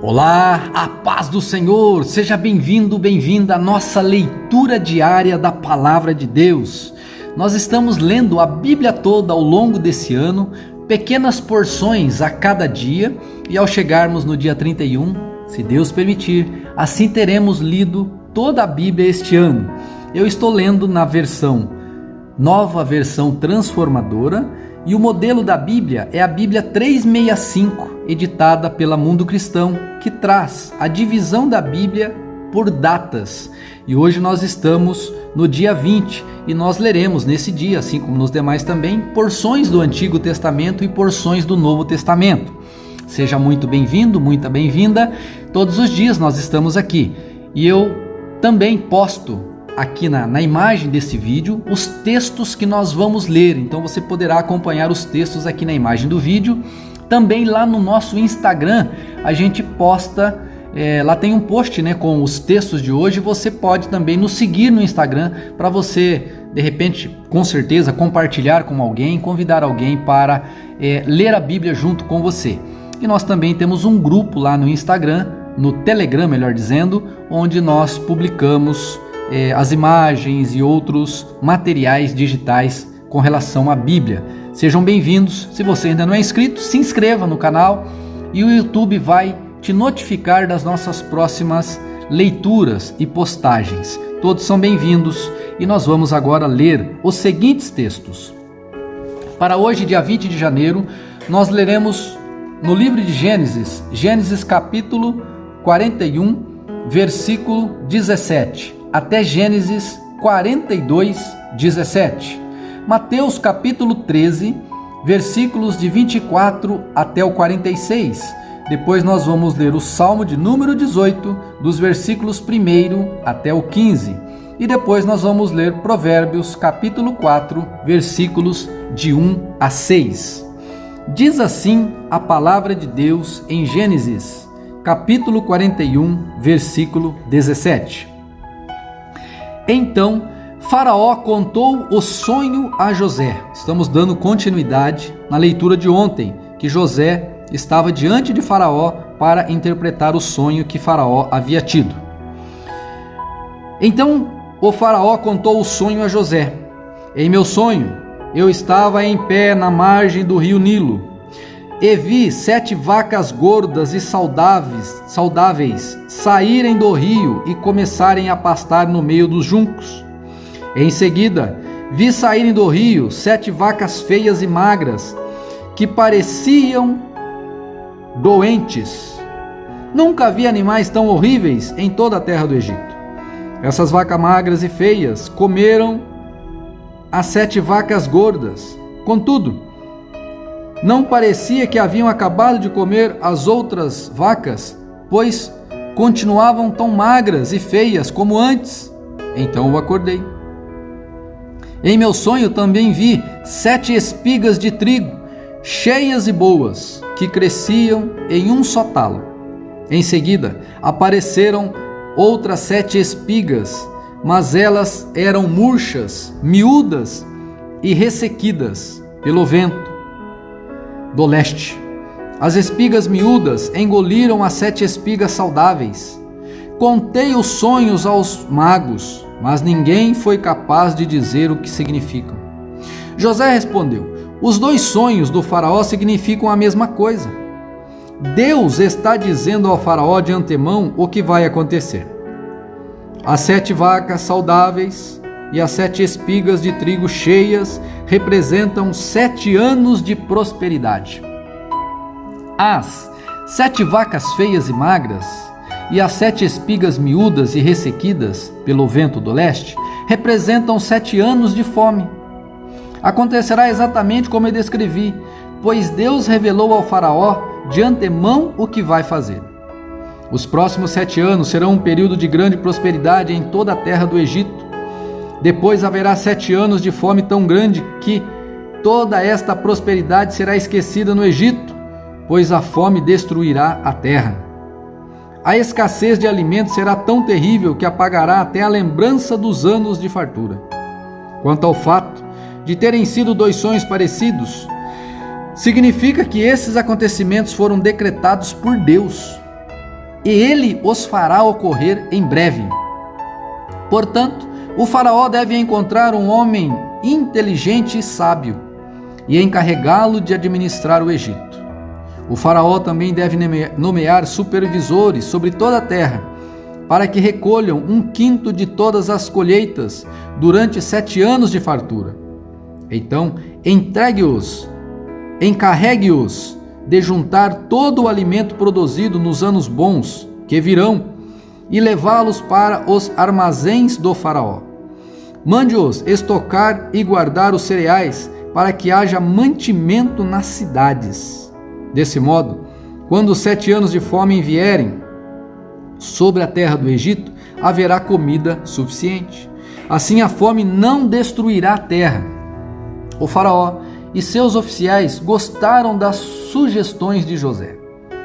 Olá, a paz do Senhor, seja bem-vindo, bem-vinda à nossa leitura diária da Palavra de Deus. Nós estamos lendo a Bíblia toda ao longo desse ano, pequenas porções a cada dia, e ao chegarmos no dia 31, se Deus permitir, assim teremos lido toda a Bíblia este ano. Eu estou lendo na nova versão transformadora, e o modelo da Bíblia é a Bíblia 365, editada pela Mundo Cristão, que traz a divisão da Bíblia por datas. E hoje nós estamos no dia 20 e nós leremos nesse dia, assim como nos demais também, porções do Antigo Testamento e porções do Novo Testamento. Seja muito bem-vindo, muito bem-vinda. Todos os dias nós estamos aqui e eu também posto aqui na imagem desse vídeo os textos que nós vamos ler, então você poderá acompanhar os textos aqui na imagem do vídeo. Também lá no nosso Instagram a gente posta, lá tem um post com os textos de hoje. Você pode também nos seguir no Instagram para você, de repente, com certeza, compartilhar com alguém, convidar alguém para ler a Bíblia junto com você. E nós também temos um grupo lá no Instagram, no Telegram, melhor dizendo, onde nós publicamos as imagens e outros materiais digitais com relação à Bíblia. Sejam bem-vindos. Se você ainda não é inscrito, se inscreva no canal e o YouTube vai te notificar das nossas próximas leituras e postagens. Todos são bem-vindos e nós vamos agora ler os seguintes textos. Para hoje, dia 20 de janeiro, nós leremos no livro de Gênesis, Gênesis capítulo 41, versículo 17, até Gênesis 42, 17. Mateus capítulo 13, versículos de 24 até o 46. Depois nós vamos ler o Salmo de número 18, dos versículos 1 até o 15. E depois nós vamos ler Provérbios capítulo 4, versículos de 1 a 6. Diz assim a palavra de Deus em Gênesis, capítulo 41, versículo 17. Então Faraó contou o sonho a José. Estamos dando continuidade na leitura de ontem, que José estava diante de Faraó para interpretar o sonho que Faraó havia tido. Então o Faraó contou o sonho a José. Em meu sonho, eu estava em pé na margem do rio Nilo, e vi 7 vacas gordas e saudáveis saírem do rio e começarem a pastar no meio dos juncos. Em seguida, vi saírem do rio 7 vacas feias e magras, que pareciam doentes. Nunca vi animais tão horríveis em toda a terra do Egito. Essas vacas magras e feias comeram as 7 vacas gordas. Contudo, não parecia que haviam acabado de comer as outras vacas, pois continuavam tão magras e feias como antes. Então eu acordei. Em meu sonho também vi 7 espigas de trigo, cheias e boas, que cresciam em um só talo. Em seguida, apareceram outras 7 espigas, mas elas eram murchas, miúdas e ressequidas pelo vento do leste. As espigas miúdas engoliram as 7 espigas saudáveis. Contei os sonhos aos magos, mas ninguém foi capaz de dizer o que significam. José respondeu: os 2 sonhos do faraó significam a mesma coisa. Deus está dizendo ao faraó de antemão o que vai acontecer. As 7 vacas saudáveis e as 7 espigas de trigo cheias representam 7 anos de prosperidade. As 7 vacas feias e magras e as 7 espigas miúdas e ressequidas pelo vento do leste representam 7 anos de fome. Acontecerá exatamente como eu descrevi, pois Deus revelou ao faraó de antemão o que vai fazer. Os próximos 7 anos serão um período de grande prosperidade em toda a terra do Egito. Depois haverá 7 anos de fome tão grande que toda esta prosperidade será esquecida no Egito, pois a fome destruirá a terra. A escassez de alimento será tão terrível que apagará até a lembrança dos anos de fartura. Quanto ao fato de terem sido 2 sonhos parecidos, significa que esses acontecimentos foram decretados por Deus. e ele os fará ocorrer em breve. Portanto, o faraó deve encontrar um homem inteligente e sábio e encarregá-lo de administrar o Egito. O faraó também deve nomear supervisores sobre toda a terra, para que recolham 1/5 de todas as colheitas durante 7 anos de fartura. Então, encarregue-os de juntar todo o alimento produzido nos anos bons que virão e levá-los para os armazéns do faraó. Mande-os estocar e guardar os cereais para que haja mantimento nas cidades. Desse modo, quando os 7 anos de fome vierem sobre a terra do Egito, haverá comida suficiente. Assim a fome não destruirá a terra. O faraó e seus oficiais gostaram das sugestões de José.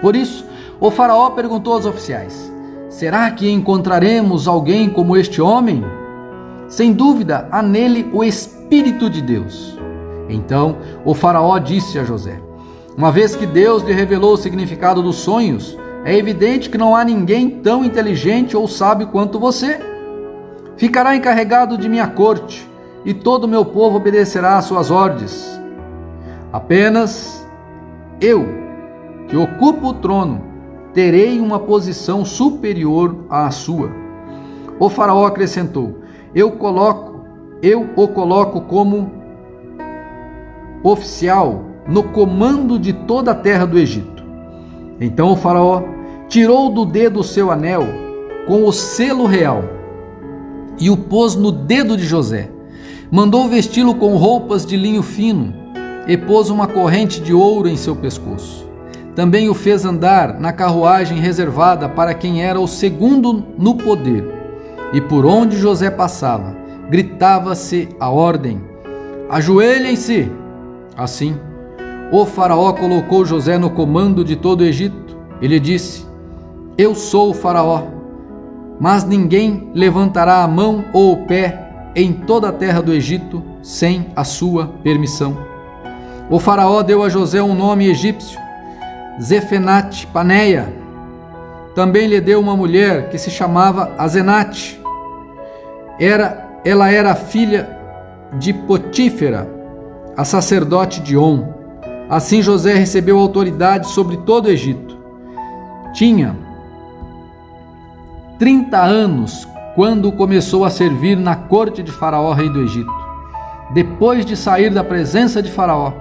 Por isso, o faraó perguntou aos oficiais: será que encontraremos alguém como este homem? Sem dúvida, há nele o Espírito de Deus. Então o faraó disse a José: uma vez que Deus lhe revelou o significado dos sonhos, é evidente que não há ninguém tão inteligente ou sábio quanto você. Ficará encarregado de minha corte, e todo o meu povo obedecerá às suas ordens. Apenas eu, que ocupo o trono, terei uma posição superior à sua. O faraó acrescentou: eu o coloco como oficial no comando de toda a terra do Egito. Então o faraó tirou do dedo o seu anel com o selo real e o pôs no dedo de José. Mandou vesti-lo com roupas de linho fino e pôs uma corrente de ouro em seu pescoço. Também o fez andar na carruagem reservada para quem era o segundo no poder. E por onde José passava, gritava-se a ordem: ajoelhem-se! Assim, o faraó colocou José no comando de todo o Egito. Ele disse: eu sou o faraó, mas ninguém levantará a mão ou o pé em toda a terra do Egito sem a sua permissão. O faraó deu a José um nome egípcio, Zefenate-Paneia. Também lhe deu uma mulher que se chamava Azenate. Ela era filha de Potífera, a sacerdote de On. Assim José recebeu autoridade sobre todo o Egito. Tinha 30 anos quando começou a servir na corte de Faraó, rei do Egito. Depois de sair da presença de Faraó,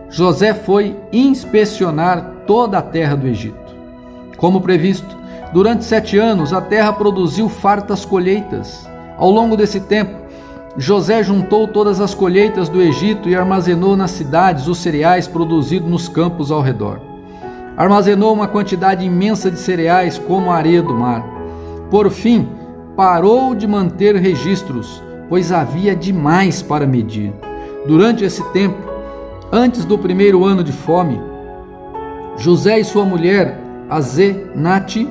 José foi inspecionar toda a terra do Egito. Como previsto, durante 7 anos a terra produziu fartas colheitas. Ao longo desse tempo, José juntou todas as colheitas do Egito e armazenou nas cidades os cereais produzidos nos campos ao redor. Armazenou uma quantidade imensa de cereais como a areia do mar. Por fim, parou de manter registros, pois havia demais para medir. Durante esse tempo, antes do primeiro ano de fome, José e sua mulher, Azenate,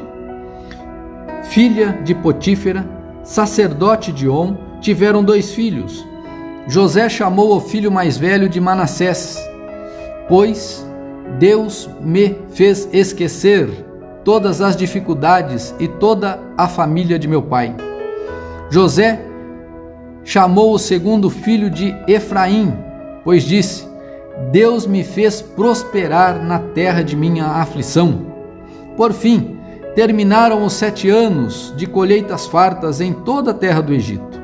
filha de Potífera, sacerdote de On, tiveram 2 filhos. José chamou o filho mais velho de Manassés, pois Deus me fez esquecer todas as dificuldades e toda a família de meu pai. José chamou o segundo filho de Efraim, pois disse: Deus me fez prosperar na terra de minha aflição. Por fim, terminaram os 7 anos de colheitas fartas em toda a terra do Egito.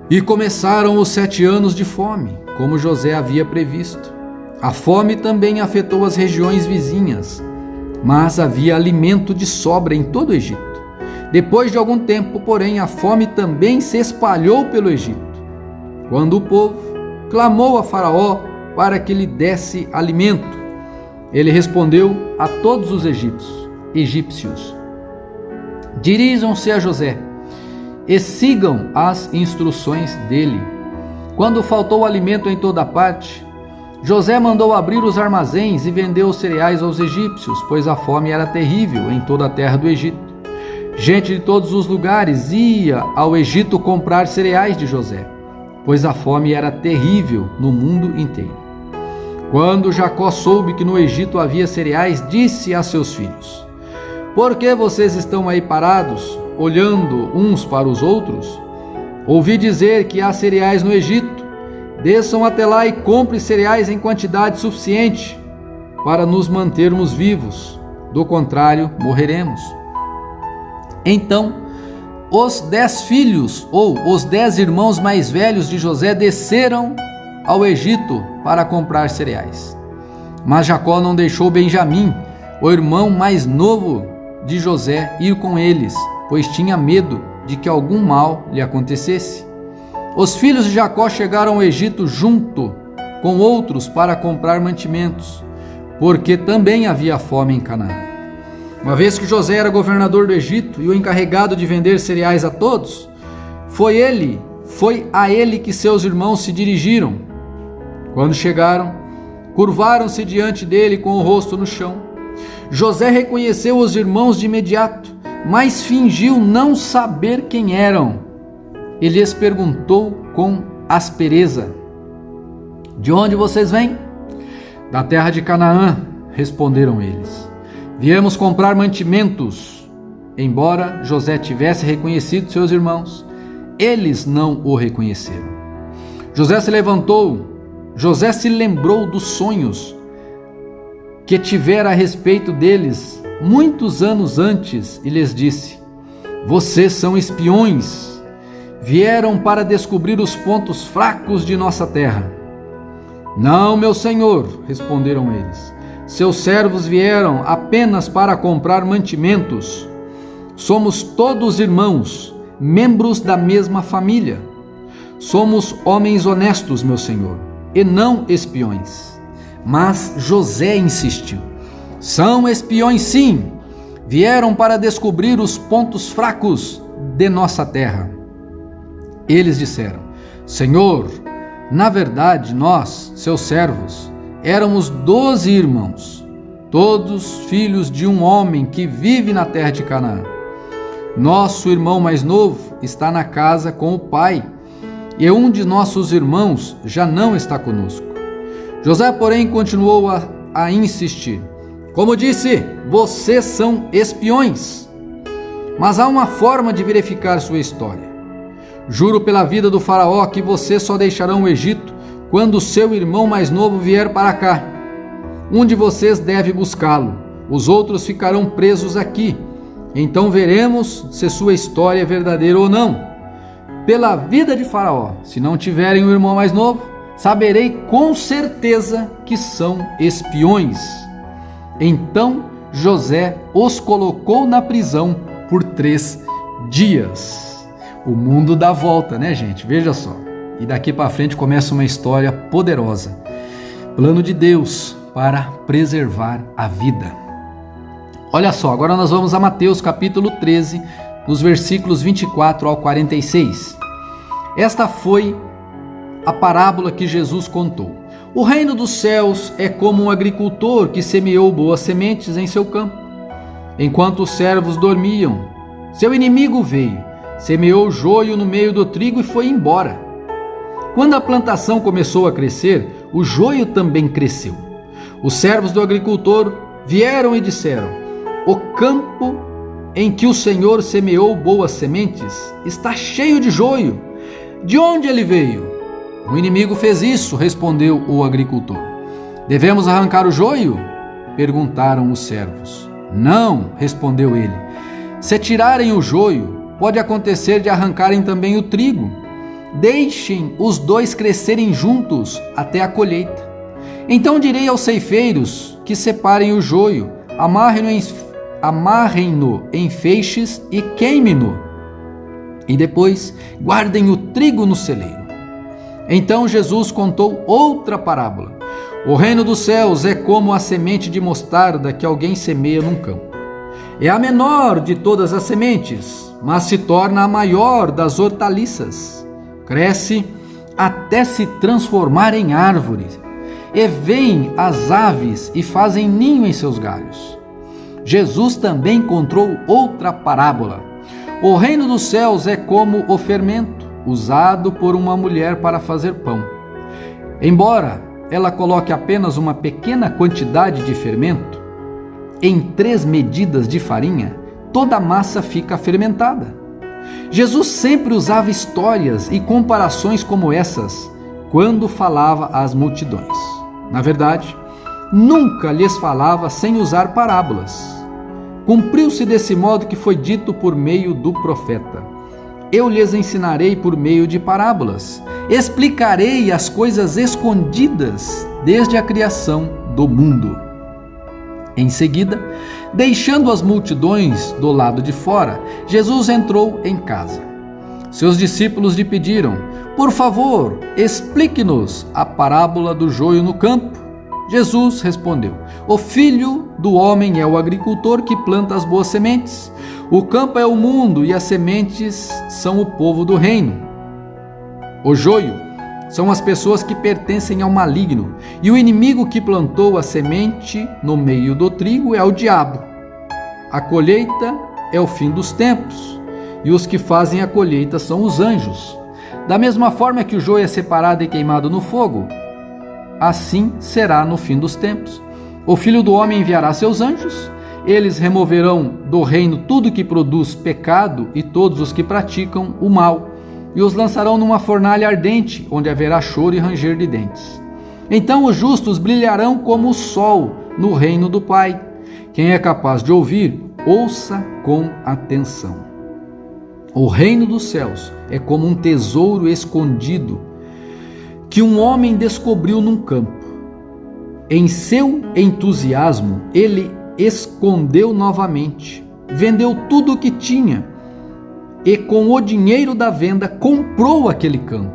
E começaram os 7 anos de fome, como José havia previsto. A fome também afetou as regiões vizinhas, mas havia alimento de sobra em todo o Egito. Depois de algum tempo, porém, a fome também se espalhou pelo Egito. Quando o povo clamou a Faraó para que lhe desse alimento, ele respondeu a todos os egípcios: dirijam-se a José e sigam as instruções dele. Quando faltou alimento em toda parte, José mandou abrir os armazéns e vendeu os cereais aos egípcios, pois a fome era terrível em toda a terra do Egito. Gente de todos os lugares ia ao Egito comprar cereais de José, pois a fome era terrível no mundo inteiro. Quando Jacó soube que no Egito havia cereais, disse a seus filhos: Por que vocês estão aí parados, olhando uns para os outros? Ouvi dizer que há cereais no Egito. Desçam até lá e comprem cereais em quantidade suficiente para nos mantermos vivos. Do contrário, morreremos. Então, os 10 filhos, ou os 10 irmãos mais velhos de José, desceram ao Egito para comprar cereais. Mas Jacó não deixou Benjamim, o irmão mais novo de José, ir com eles, pois tinha medo de que algum mal lhe acontecesse. Os filhos de Jacó chegaram ao Egito junto com outros para comprar mantimentos, porque também havia fome em Canaã. Uma vez que José era governador do Egito e o encarregado de vender cereais a todos, foi a ele que seus irmãos se dirigiram. Quando chegaram, curvaram-se diante dele com o rosto no chão. José reconheceu os irmãos de imediato, mas fingiu não saber quem eram. Ele lhes perguntou com aspereza: de onde vocês vêm? Da terra de Canaã, responderam eles. Viemos comprar mantimentos. Embora José tivesse reconhecido seus irmãos, eles não o reconheceram. José se lembrou dos sonhos que tivera a respeito deles muitos anos antes e lhes disse: vocês são espiões, vieram para descobrir os pontos fracos de nossa terra. Não, meu senhor, responderam eles, seus servos vieram apenas para comprar mantimentos. Somos todos irmãos, membros da mesma família. Somos homens honestos, meu senhor, e não espiões. Mas José insistiu: são espiões sim, vieram para descobrir os pontos fracos de nossa terra. Eles disseram: Senhor, na verdade nós, seus servos, éramos 12 irmãos, todos filhos de um homem que vive na terra de Canaã. Nosso irmão mais novo está na casa com o pai, e um de nossos irmãos já não está conosco. José, porém, continuou a insistir: como disse, vocês são espiões. Mas há uma forma de verificar sua história. Juro pela vida do faraó que vocês só deixarão o Egito quando seu irmão mais novo vier para cá. Um de vocês deve buscá-lo, os outros ficarão presos aqui. Então veremos se sua história é verdadeira ou não. Pela vida de faraó, se não tiverem o irmão mais novo, saberei com certeza que são espiões. Então José os colocou na prisão por 3 dias. O mundo dá volta, né, gente? Veja só. E daqui para frente começa uma história poderosa. Plano de Deus para preservar a vida. Olha só, agora nós vamos a Mateus capítulo 13, nos versículos 24 ao 46. Esta foi a parábola que Jesus contou. O reino dos céus é como um agricultor que semeou boas sementes em seu campo. Enquanto os servos dormiam, seu inimigo veio, semeou joio no meio do trigo e foi embora. Quando a plantação começou a crescer, o joio também cresceu. Os servos do agricultor vieram e disseram: o campo em que o Senhor semeou boas sementes está cheio de joio. De onde ele veio? O inimigo fez isso, respondeu o agricultor. Devemos arrancar o joio? Perguntaram os servos. Não, respondeu ele. Se tirarem o joio, pode acontecer de arrancarem também o trigo. Deixem os dois crescerem juntos até a colheita. Então direi aos ceifeiros que separem o joio, amarrem-no em feixes e queimem-no. E depois guardem o trigo no celeiro. Então Jesus contou outra parábola. O reino dos céus é como a semente de mostarda que alguém semeia num campo. É a menor de todas as sementes, mas se torna a maior das hortaliças. Cresce até se transformar em árvore. E vêm as aves e fazem ninho em seus galhos. Jesus também contou outra parábola. O reino dos céus é como o fermento usado por uma mulher para fazer pão. Embora ela coloque apenas uma pequena quantidade de fermento, em 3 medidas de farinha, toda a massa fica fermentada. Jesus sempre usava histórias e comparações como essas quando falava às multidões. Na verdade, nunca lhes falava sem usar parábolas. Cumpriu-se desse modo que foi dito por meio do profeta: eu lhes ensinarei por meio de parábolas, explicarei as coisas escondidas desde a criação do mundo. Em seguida, deixando as multidões do lado de fora, Jesus entrou em casa. Seus discípulos lhe pediram: por favor, explique-nos a parábola do joio no campo. Jesus respondeu: o filho do homem é o agricultor que planta as boas sementes. O campo é o mundo e as sementes são o povo do reino. O joio são as pessoas que pertencem ao maligno, e o inimigo que plantou a semente no meio do trigo é o diabo. A colheita é o fim dos tempos, e os que fazem a colheita são os anjos. Da mesma forma que o joio é separado e queimado no fogo, assim será no fim dos tempos. O Filho do Homem enviará seus anjos, eles removerão do reino tudo que produz pecado e todos os que praticam o mal, e os lançarão numa fornalha ardente, onde haverá choro e ranger de dentes. Então os justos brilharão como o sol no reino do Pai. Quem é capaz de ouvir, ouça com atenção. O reino dos céus é como um tesouro escondido que um homem descobriu num campo. Em seu entusiasmo, ele escondeu novamente, vendeu tudo o que tinha e com o dinheiro da venda comprou aquele campo.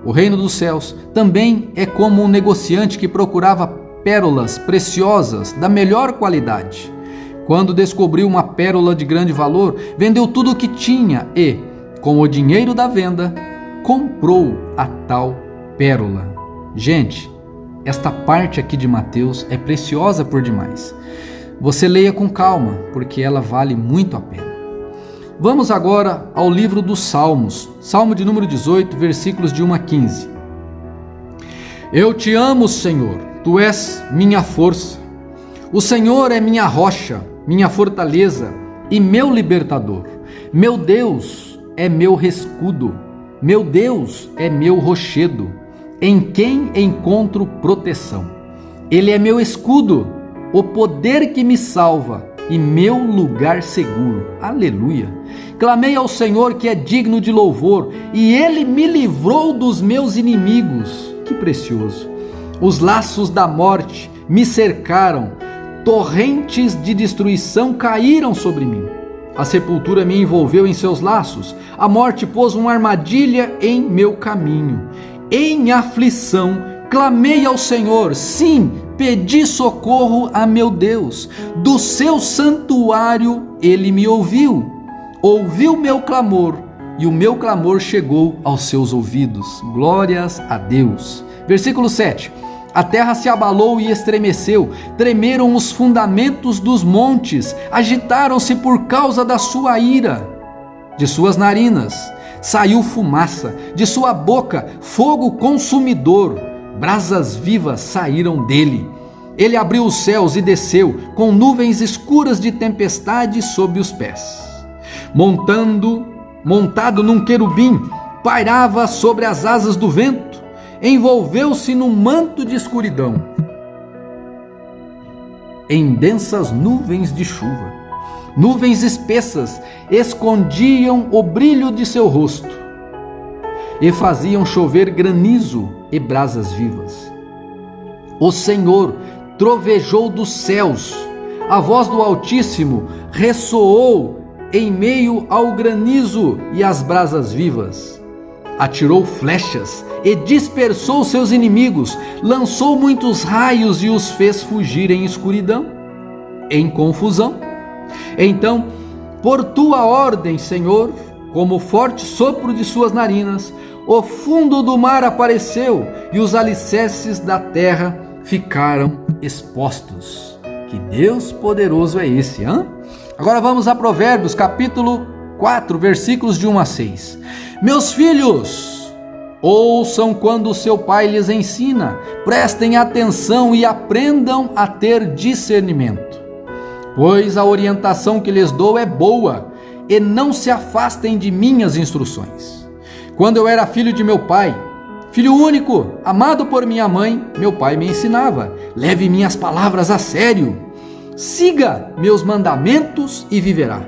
O reino dos céus também é como um negociante que procurava pérolas preciosas da melhor qualidade. Quando descobriu uma pérola de grande valor, vendeu tudo o que tinha e, com o dinheiro da venda, comprou a tal pérola. Gente, esta parte aqui de Mateus é preciosa por demais. Você leia com calma, porque ela vale muito a pena. Vamos agora ao livro dos Salmos, Salmo de número 18, versículos de 1 a 15. Eu te amo, Senhor, tu és minha força. O Senhor é minha rocha, minha fortaleza e meu libertador. Meu Deus é meu escudo, meu Deus é meu rochedo, em quem encontro proteção. Ele é meu escudo, o poder que me salva e meu lugar seguro. Aleluia! Clamei ao Senhor, que é digno de louvor, e Ele me livrou dos meus inimigos. Que precioso! Os laços da morte me cercaram, torrentes de destruição caíram sobre mim. A sepultura me envolveu em seus laços, a morte pôs uma armadilha em meu caminho. Em aflição, clamei ao Senhor, sim, pedi socorro a meu Deus. Do seu santuário ele me ouviu meu clamor, e o meu clamor chegou aos seus ouvidos. Glórias a Deus. Versículo 7. A terra se abalou e estremeceu, tremeram os fundamentos dos montes, agitaram-se por causa da sua ira. De suas narinas saiu fumaça, de sua boca fogo consumidor, brasas vivas saíram dele. Ele abriu os céus e desceu, com nuvens escuras de tempestade sob os pés. Montado num querubim, pairava sobre as asas do vento, envolveu-se num manto de escuridão, em densas nuvens de chuva. Nuvens espessas escondiam o brilho de seu rosto e faziam chover granizo e brasas vivas. O Senhor trovejou dos céus, a voz do Altíssimo ressoou em meio ao granizo e às brasas vivas. Atirou flechas e dispersou seus inimigos, lançou muitos raios e os fez fugir em escuridão, em confusão. Então, por tua ordem, Senhor, como o forte sopro de suas narinas, o fundo do mar apareceu e os alicerces da terra ficaram expostos. Que Deus poderoso é esse, hein? Agora vamos a Provérbios, capítulo 4, versículos de 1 a 6. Meus filhos, ouçam quando seu pai lhes ensina, prestem atenção e aprendam a ter discernimento. pois a orientação que lhes dou é boa, e não se afastem de minhas instruções. Quando eu era filho de meu pai, filho único, amado por minha mãe, meu pai me ensinava: leve minhas palavras a sério, siga meus mandamentos e viverá.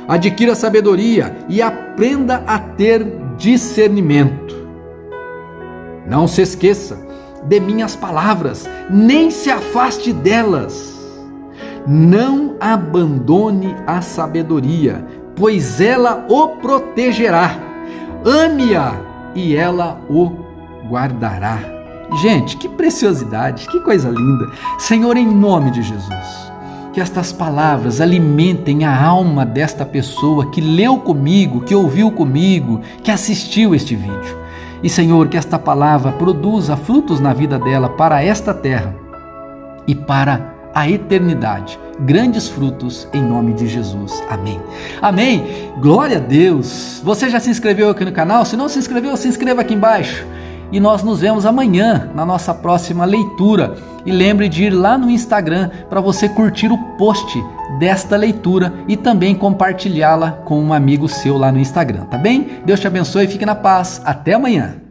Adquira sabedoria e aprenda a ter discernimento. Não se esqueça de minhas palavras, nem se afaste delas. Não abandone a sabedoria, pois ela o protegerá. Ame-a e ela o guardará. Gente, que preciosidade, que coisa linda. Senhor, em nome de Jesus, que estas palavras alimentem a alma desta pessoa que leu comigo, que ouviu comigo, que assistiu este vídeo. E, Senhor, que esta palavra produza frutos na vida dela para esta terra e para a eternidade. Grandes frutos em nome de Jesus. Amém. Amém. Glória a Deus. Você já se inscreveu aqui no canal? Se não se inscreveu, se inscreva aqui embaixo. E nós nos vemos amanhã na nossa próxima leitura. E lembre de ir lá no Instagram para você curtir o post desta leitura e também compartilhá-la com um amigo seu lá no Instagram, tá bem? Deus te abençoe e fique na paz. Até amanhã.